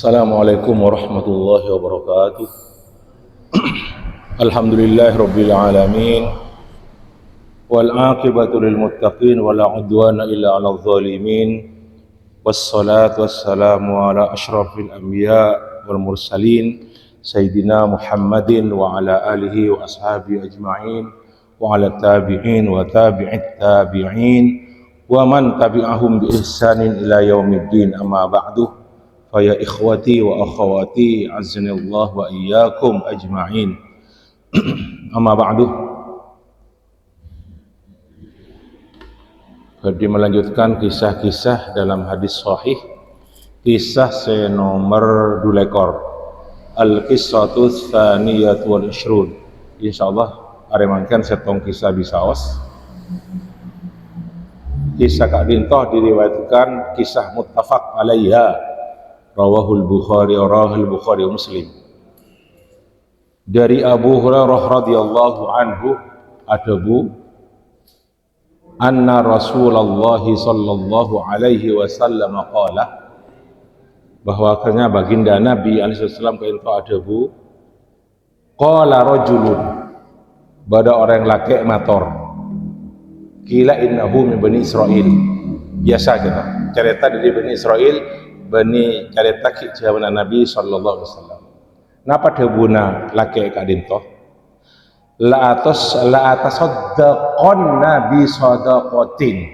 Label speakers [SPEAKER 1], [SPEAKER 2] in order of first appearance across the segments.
[SPEAKER 1] Assalamualaikum warahmatullahi wabarakatuh. Alhamdulillahi rabbil alamin. Wal aqibatu lil muttaqin wala udwana illa 'alal zalimin. Wassalatu wassalamu ala asyrafil anbiya wal mursalin sayyidina Muhammadin wa ala alihi wa ashabihi ajma'in wa ala tabi'in wa tabi'it tabi'in wa man tabi'ahum bi ihsanin ila yaumiddin, amma ba'du. Faya ikhwati wa akhawati azanillah wa iyyakum ajma'in. Amma ba'du. Jadi melanjutkan kisah-kisah dalam hadis sahih. Kisah senomor 2 Al-Qissatu Tsaniyatu wal Ishrun. Insyaallah aremangkan setong kisah bisaos. Kisah Kak Dintoh diriwayatkan kisah muttafaq alaiha. Rawahul Bukhari wa Muslim. Dari Abu Hurairah radhiyallahu anhu adabu anna Rasulullah sallallahu alaihi wasallam qala, bahwasanya baginda Nabi alaihi wasallam kainto adabu qala rajulun, bada orang laki mator kila innahu min Bani Israil. Biasa kita cerita dari Bani Israil, Bani cerita zaman Nabi sallallahu alaihi wasallam. Napa debuna laki Kak Dintoh? La atasaddaqon nabi sadaqatin.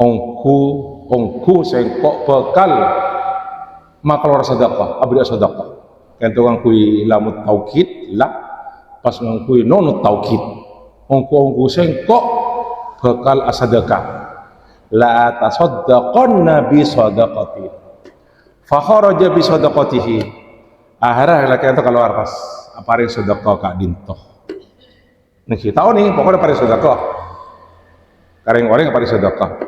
[SPEAKER 1] Ongku sengkok bekal makalor sedekah, abdi sedekah. Kentu kang kui lamut taukid la pas ngangkui nonut taukid. Ongku sengkok bekal asadekah. La tasaddaqan nabi sadaqati fa kharaja bi sadaqatihi. Akhirnya laki itu keluar pas apare sedekah Kak Dintoh. Niki tahu nih pokoknya pare sedekah. Kareng orang pare sedekah.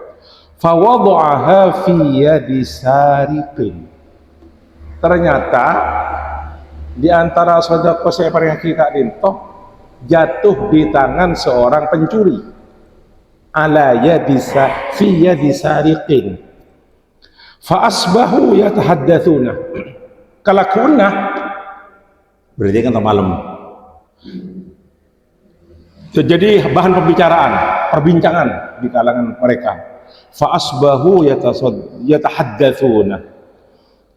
[SPEAKER 1] Fa wada'aha fi yadi sariqin. Ternyata di antara sedekah saya pare Kak Dintoh jatuh di tangan seorang pencuri. Ala yadisa fi yadi sariqin fa asbahu yatahaddatsuna. Kalakuna berarti kan malam. Jadi bahan pembicaraan, perbincangan di kalangan mereka. Fa asbahu yatahaddatsuna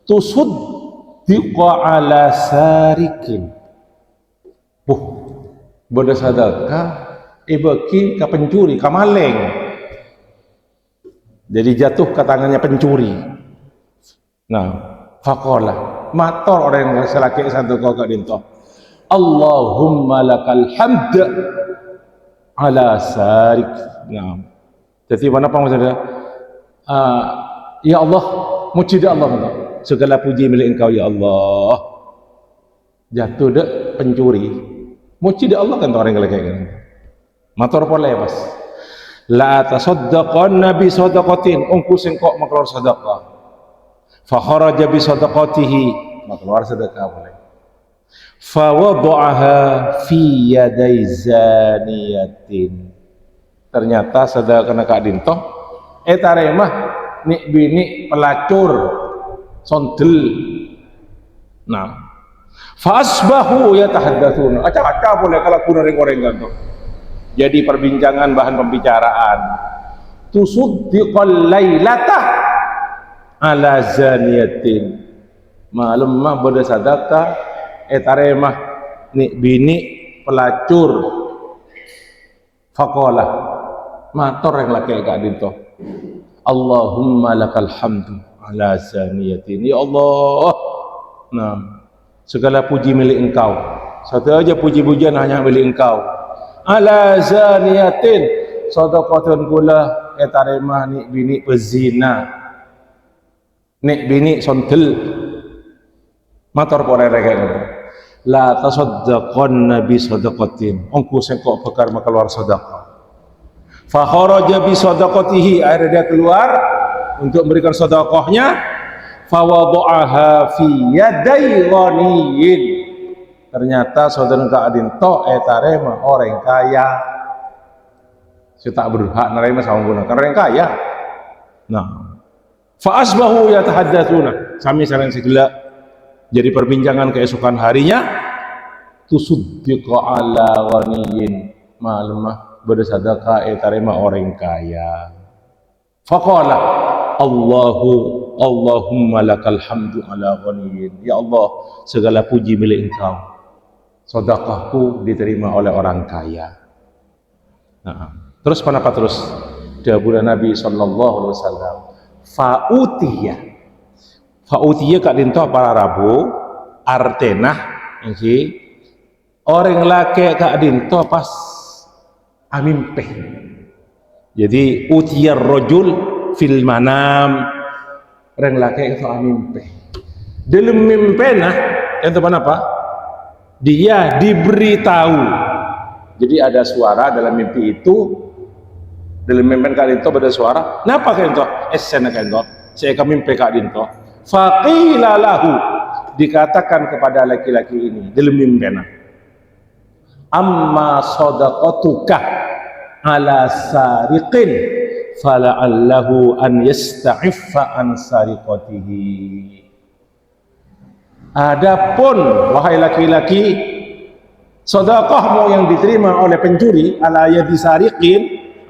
[SPEAKER 1] tusuddiqa ala sariqin. Benda sedekah ibeki ke pencuri, ke maling. Jadi jatuh ke tangannya pencuri. Nah, faqala, mator orang yang selaki satu kau Kak Dintoh. Allahumma lakal hamd ala sarik. Nah, jadi mana apa maksudnya? Ya Allah, muji Allah, segala puji milik Engkau ya Allah. Jatuh dek pencuri, muji Allah kan orang yang kayak gini. Matur pola ya Mas. La tasaddaqan nabi sadaqatin, ongku sengkok maklor sedekah. Fa kharaja bi sadaqatihi, maklor sedekah boleh. Fa wada'aha fi yaday zaniyatin. Ternyata sedekah Kak Dintoh taremah nik bini pelacur sondel. Nah, fa asbahu yatahaddatsuna. Acak-acak boleh kalau kurang orang gantung. Jadi perbincangan bahan pembicaraan. Tusuddiqal lailata ala zaniyatin. Malam mah beda sedekah taremah nik bini pelacur. Faqala, matur yang laki Kak Dintoh. Allahumma lakal hamdu ala zaniyatin. Ya Allah, nah, segala puji milik Engkau. Satu aja puji-pujian hanya milik Engkau. Ala zaniyatin, sadaqatun kula taremah nik bini pezina, nik bini sontel. Matur pore rek. La tasaddaqan nabi sadaqatin, ongku sengkok bekar keluar sedekah. Fa kharaja bi sadaqatihi, akhirnya dia keluar untuk memberikan sedekahnya. Fa wada'aha fi yaday ghaniyin. Ternyata saudara Kak Dintoh tarema orang kaya. Saya tak berhak nerima sama guna karena orang kaya. Nah, fa asbahu yatahaddatsuna, sami sareng segala jadi perbincangan keesokan harinya, tusuddiqu ala ghaniyin, malamah bersedekah tarima orang kaya. Faqala Allahumma lakal hamdu ala ghaniyin. Ya Allah, segala puji milik Engkau, sedekahku diterima oleh orang kaya. Nah, terus kenapa terus? Dawuh Nabi sallallahu alaihi wasallam, fa'utiyah kak dinto para rabu artenah ini orang laki kak dinto pas amimpe. Jadi utiyar rojul fil manam, orang laki itu amimpe. Dalam mimpi nah itu apa? Dia diberitahu. Jadi ada suara dalam mimpi itu, dalam mimpi kak dinto ada suara. Napa kak dinto? Esena kak dinto. Saya kami mimpi kak dinto. Faqila lahu, dikatakan kepada laki-laki ini dalam mimpi nah, amma sadaqatuka ala sariqin fala'allahu an yasta'iffa an sariqatihi. Adapun wahai laki-laki, sedekahmu yang diterima oleh pencuri ala yadi sariqin,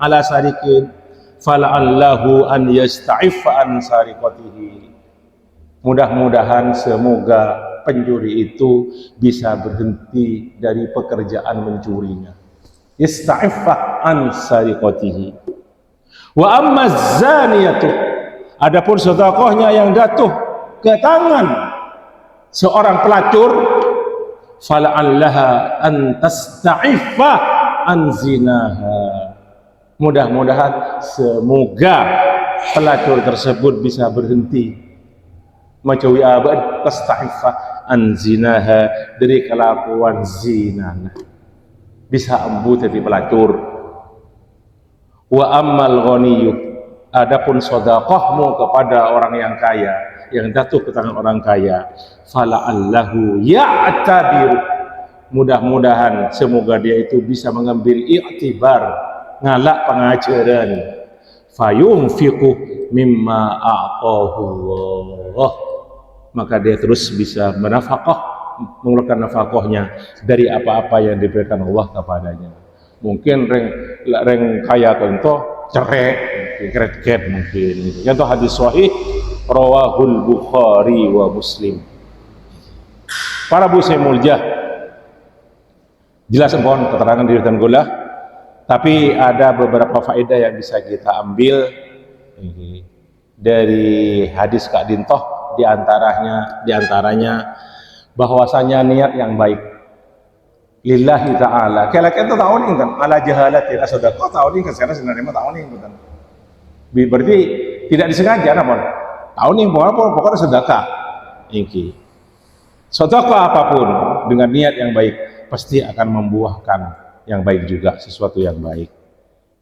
[SPEAKER 1] ala sariqin, fala'allahu an yasta'iffa an sariqatihi. Mudah-mudahan semoga pencuri itu bisa berhenti dari pekerjaan mencurinya. Yasta'iffa an sariqatihi. Wa amma zaniyatu, adapun sedekahnya yang jatuh ke tangan seorang pelacur, fala'allaha an tasta'iffa an zinaha. Mudah-mudahan semoga pelacur tersebut bisa berhenti menjauhi abad, tasta'iffa an zinaha, dari kelakuan zina, bisa embu jadi pelacur. Wa ammal ghaniyyu, adapun sedekahmu kepada orang yang kaya, yang jatuh ke tangan orang kaya, fala'allahu ya'tabiru, mudah-mudahan semoga dia itu bisa mengambil i'tibar, ngalak pengajaran, fayunfiqu mimma a'tahu Allah, maka dia terus bisa menafkah, mengeluarkan nafkahnya dari apa-apa yang diberikan Allah kepadanya. Mungkin reng kaya contoh cerai, keret-keret mungkin. Contoh hadis sahih rawahul Bukhari wa Muslim. Para bu semuljah, jelas empon keterangan diri dan gula, tapi ada beberapa faedah yang bisa kita ambil dari hadis Kak Dintoh, diantaranya bahwasanya niat yang baik lillahi ta'ala. Kalau kita tahu nih kan ala jahalati sedekah, tahu nih kan sebenarnya tahu nih kan. Berarti tidak disengaja namun tahu nih pokoknya sedekah. Iki. Sedekah apapun dengan niat yang baik pasti akan membuahkan yang baik juga, sesuatu yang baik.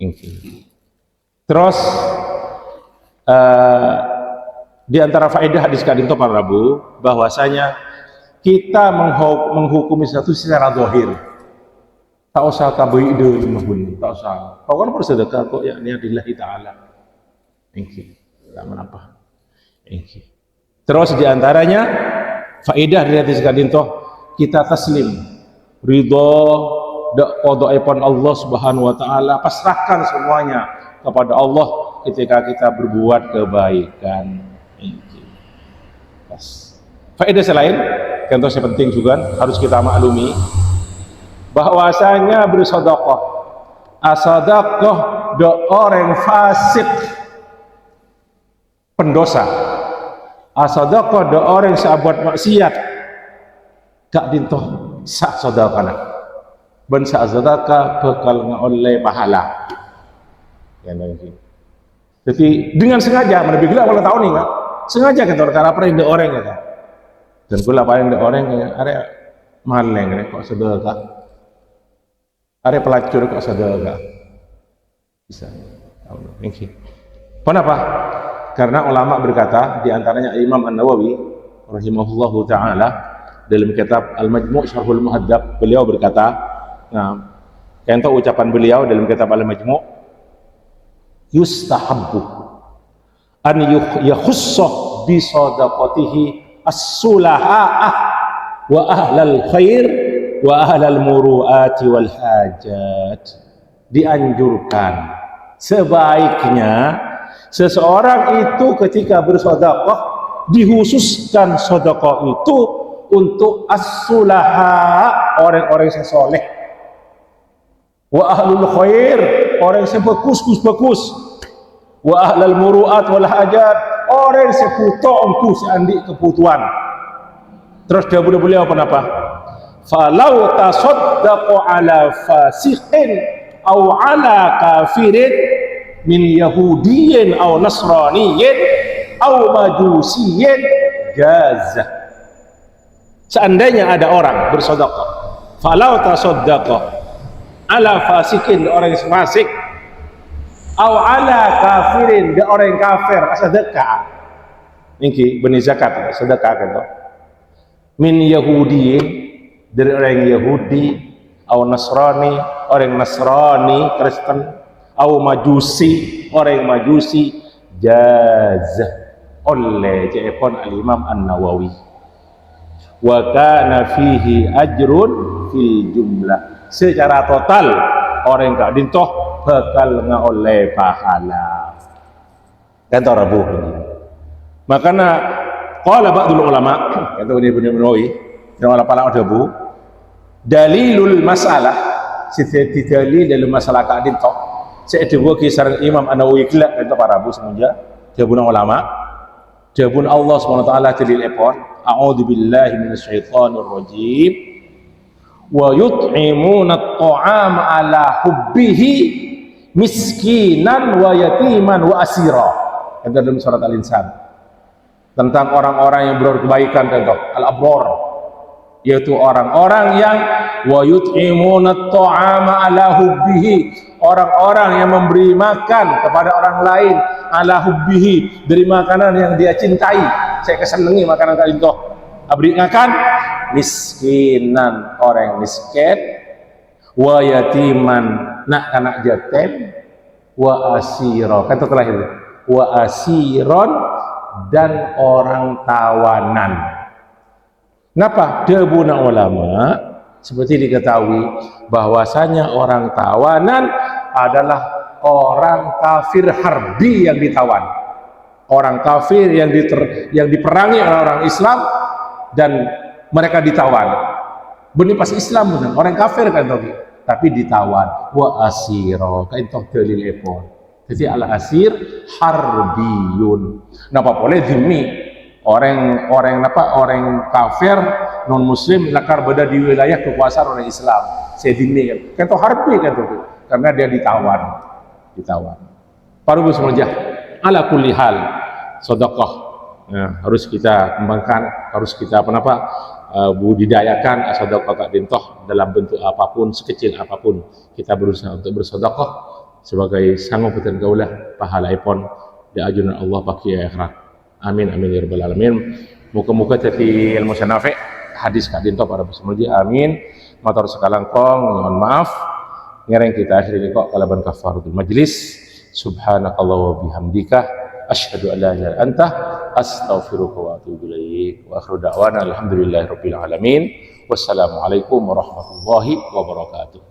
[SPEAKER 1] Iki. Terus di antara faedah hadis kadinto para Rabu, bahwasanya kita menghukumi sesuatu secara zahir. Tak usah tabai ide mahun, tak usah. Kau kan bersedekah kok ya niatillahi ta'ala. Ini tak apa. Ini. Terus di antaranya faedah dari hadis kadinto, kita taslim, ridho qada'ipun Allah Subhanahu wa taala, pasrahkan semuanya kepada Allah ketika kita berbuat kebaikan. Faedah selain contoh yang penting juga harus kita maklumi bahwasanya bersedekah, asadaqah do orang fasik pendosa, asadaqah do orang sahabat maksiat gak dintoh sak sedekah ben sak sedekah bakal ngoleh pahala ya nanti. Jadi dengan sengaja lebih gila kalau tahu nih kan sengaja kan karena apa yang orang ya kan. Dan gula paling ada orang yang ada maleng kok sedekah, ada pelacur kok sedekah, bisa. Kenapa? Karena ulama berkata, diantaranya Imam An-Nawawi rahimahullahu taala dalam kitab Al-Majmu' Syarhul Muhadzab, beliau berkata, nah, contoh ucapan beliau dalam kitab Al-Majmu', yustahabbu an yakhussa bi sadaqatihi as-sulaha'ah wa ahlal khair wa ahlal muru'ati wal hajat. Dianjurkan sebaiknya seseorang itu ketika bersedekah dikhususkan sedekah itu untuk as-sulaha, orang-orang yang soleh, wa ahlul khair, orang yang bagus, wa ahlal muru'at wal hajat, orang yang putok seandi kebutuhan. Terus dia boleh apa napa? Falau tasaddaqu ala fasiqin aw ala kafirin min yahudiyin aw nasraniyin aw majusiyin jazah. Seandainya ada orang bersedekah, falau tasaddaqa ala fasikin, orang yang fasik, aw ala kafirin, dia orang yang kafir, sedekah niki benih zakat, sedekah kan toh, min yahudiyin, dari orang Yahudi, aw nasrani, orang Nasrani Kristen, aw majusi, orang majusi, jazah oleh Ja'far al-Imam An-Nawawi, wa kana fihi ajrun fil jumlah, secara total orang yang dintoh bakal oleh pahala kan tarabuh. Makanya qala ba'dul ulama, kata Ibnu Nawawi dan para ulama, dalilul masalah, siti dalil dalam masalah ka dintoh saya dibuat kisah Imam An-Nawawi kelak kata para abu semuanya dia pun ulama, dia pun Allah SWT dalil epon, a'udzu billahi minasyaitonir rajim, wa yut'imuna at-ta'ama ala hubbihi miskinan wa yatiman wa asira, kata dalam surat Al-Insan tentang orang-orang yang berkebaikan, contoh al-abror, yaitu orang-orang yang wa yut'imuna at-ta'ama ala hubbihi, orang-orang yang memberi makan kepada orang lain ala hubbihi, dari makanan yang dia cintai. Saya kesenangi makanan kali itu, abri makan, miskinan, orang miskin, wa yatiman, nak anak yatim, wa asira, kata telah itu, wa asiron, dan orang tawanan. Kenapa? Debuna ulama seperti diketahui bahwasanya orang tawanan adalah orang kafir harbi yang ditawan, orang kafir yang diperangi oleh orang Islam dan mereka ditawan. Benih pas Islam benar, orang kafir kan tapi ditawan. Wa asiro, kain toh dalil epon. Jadi al asir harbiyun. Napa boleh zimmi, orang kafir non muslim lakar berada di wilayah kekuasaan orang Islam, saya zimmi kan toh harbi kan toh, karena dia ditawan. Para muslimah ala kulli hal sedekah harus kita kembangkan, harus kita budidayakan sedekah kak dintoh dalam bentuk apapun, sekecil apapun kita berusaha untuk bersedekah sebagai sanggup dan gaulah pahala ipon di ajunan Allah bagi akhirat. Amin amin ya rabbal alamin. Muka-muka jadi ilmu syanafi hadis kak dintoh para muslimah, amin. Matur sekalang kong, mohon maaf ngereng kita akhiri kok kalaban kafaratul majlis. Subhanakallah wa bihamdika asyhadu an la ilaha illa anta astaghfiruka wa atubu ilaik. Wa akhiru da'wana alhamdulillahirabbil alamin. Wassalamualaikum warahmatullahi wabarakatuh.